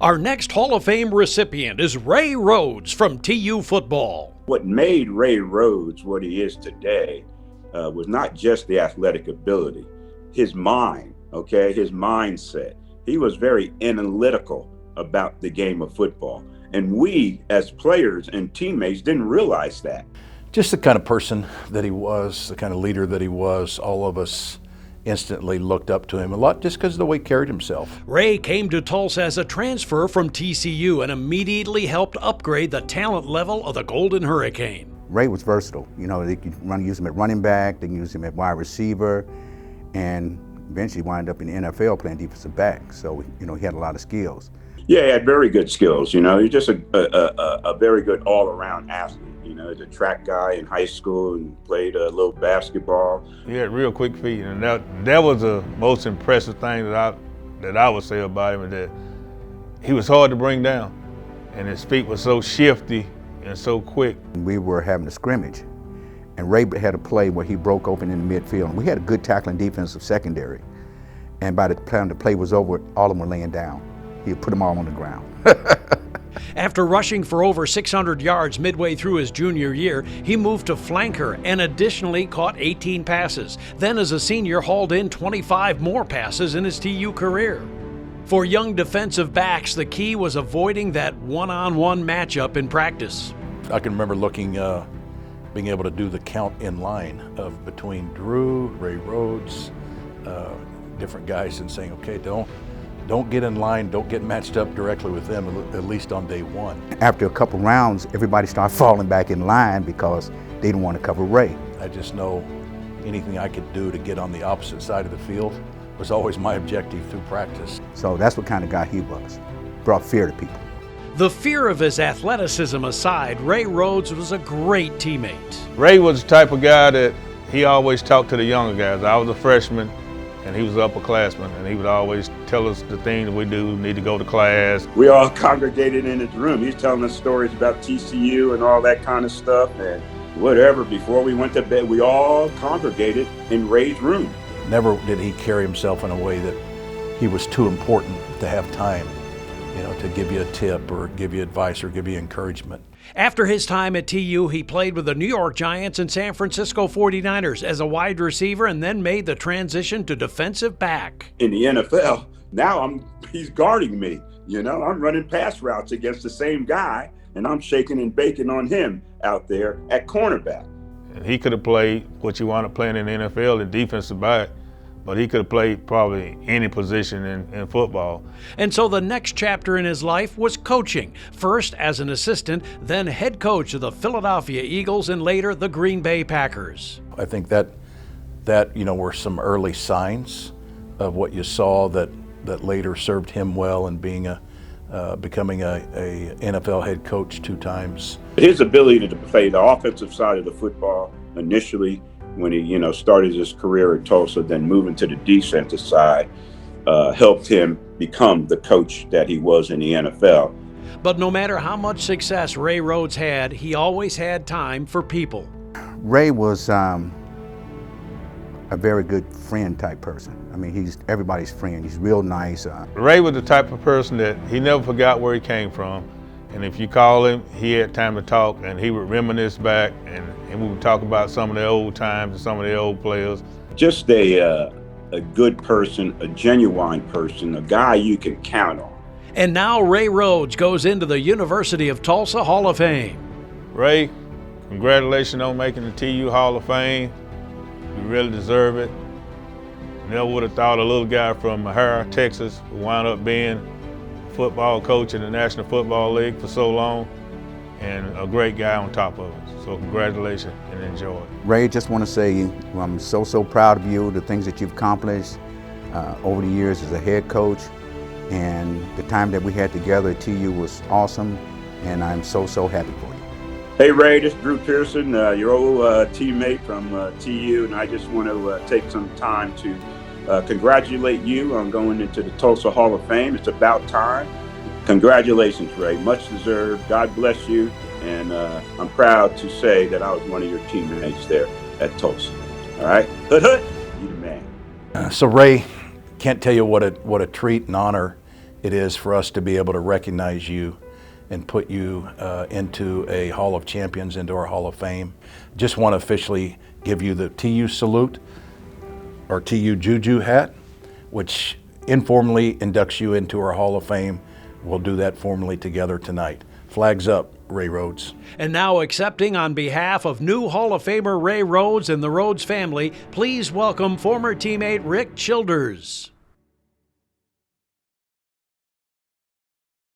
Our next Hall of Fame recipient is Ray Rhodes from TU football. What made Ray Rhodes what he is today was not just the athletic ability, his mind, his mindset. He was very analytical about the game of football. And we, as players and teammates, didn't realize that. Just the kind of person that he was, the kind of leader that he was, all of us instantly looked up to him a lot just because of the way he carried himself. Ray came to Tulsa as a transfer from TCU and immediately helped upgrade the talent level of the Golden Hurricane. Ray was versatile. You know, they could use him at running back, they can use him at wide receiver, and eventually wind up in the NFL playing defensive back. So, you know, he had a lot of skills. Yeah, he had very good skills. You know, he's just a very good all-around athlete. You know, he's a track guy in high school and played a little basketball. He had real quick feet, and that was the most impressive thing that I would say about him, that he was hard to bring down, and his feet were so shifty and so quick. We were having a scrimmage, and Ray had a play where he broke open in the midfield. We had a good tackling defensive secondary, and by the time the play was over, all of them were laying down. He put them all on the ground. After rushing for over 600 yards midway through his junior year, he moved to flanker and additionally caught 18 passes. Then as a senior, hauled in 25 more passes in his TU career. For young defensive backs, the key was avoiding that one-on-one matchup in practice. I can remember being able to do the count in line of between Drew, Ray Rhodes, different guys, and saying, okay, don't get in line, don't get matched up directly with them, at least on day one. After a couple rounds, everybody started falling back in line because they didn't want to cover Ray. I just know anything I could do to get on the opposite side of the field was always my objective through practice. So that's what kind of guy he was. Brought fear to people. The fear of his athleticism aside, Ray Rhodes was a great teammate. Ray was the type of guy that he always talked to the younger guys. I was a freshman, and he was an upperclassman, and he would always tell us the things that we do, need to go to class. We all congregated in his room. He's telling us stories about TCU and all that kind of stuff and whatever. Before we went to bed, we all congregated in Ray's room. Never did he carry himself in a way that he was too important to have time, you know, to give you a tip or give you advice or give you encouragement. After his time at TU, he played with the New York Giants and San Francisco 49ers as a wide receiver and then made the transition to defensive back. In the NFL, now he's guarding me. You know, I'm running pass routes against the same guy, and I'm shaking and baking on him out there at cornerback. And he could have played what you want to play in the NFL, the defensive back, but he could have played probably any position in football. And so the next chapter in his life was coaching, first as an assistant, then head coach of the Philadelphia Eagles and later the Green Bay Packers. I think that you know, were some early signs of what you saw that later served him well in becoming a NFL head coach 2 times. His ability to play the offensive side of the football initially, when he, you know, started his career at Tulsa, then moving to the defensive side, helped him become the coach that he was in the NFL. But no matter how much success Ray Rhodes had, he always had time for people. Ray was a very good friend type person. I mean, he's everybody's friend. He's real nice. Ray was the type of person that he never forgot where he came from. And if you call him, he had time to talk, and he would reminisce back, and we would talk about some of the old times and some of the old players. Just a good person, a genuine person, a guy you can count on. And now Ray Rhodes goes into the University of Tulsa Hall of Fame. Ray, congratulations on making the TU Hall of Fame. You really deserve it. Never would have thought a little guy from O'Hara, Texas, would wind up being football coach in the National Football League for so long, and a great guy on top of it. So congratulations and enjoy it. Ray, just want to say I'm so proud of you, the things that you've accomplished over the years as a head coach, and the time that we had together at TU was awesome, and I'm so happy for you. Hey Ray, this is Drew Pearson, your old teammate from TU, and I just want to take some time to congratulate you on going into the Tulsa Hall of Fame. It's about time. Congratulations, Ray. Much deserved. God bless you. And I'm proud to say that I was one of your teammates there at Tulsa. All right? Hood, hood. You the man. So Ray, can't tell you what a treat and honor it is for us to be able to recognize you and put you into a Hall of Champions, into our Hall of Fame. Just want to officially give you the TU salute, or TU Juju hat, which informally inducts you into our Hall of Fame. We'll do that formally together tonight. Flags up, Ray Rhodes. And now accepting on behalf of new Hall of Famer Ray Rhodes and the Rhodes family, please welcome former teammate Rick Childers.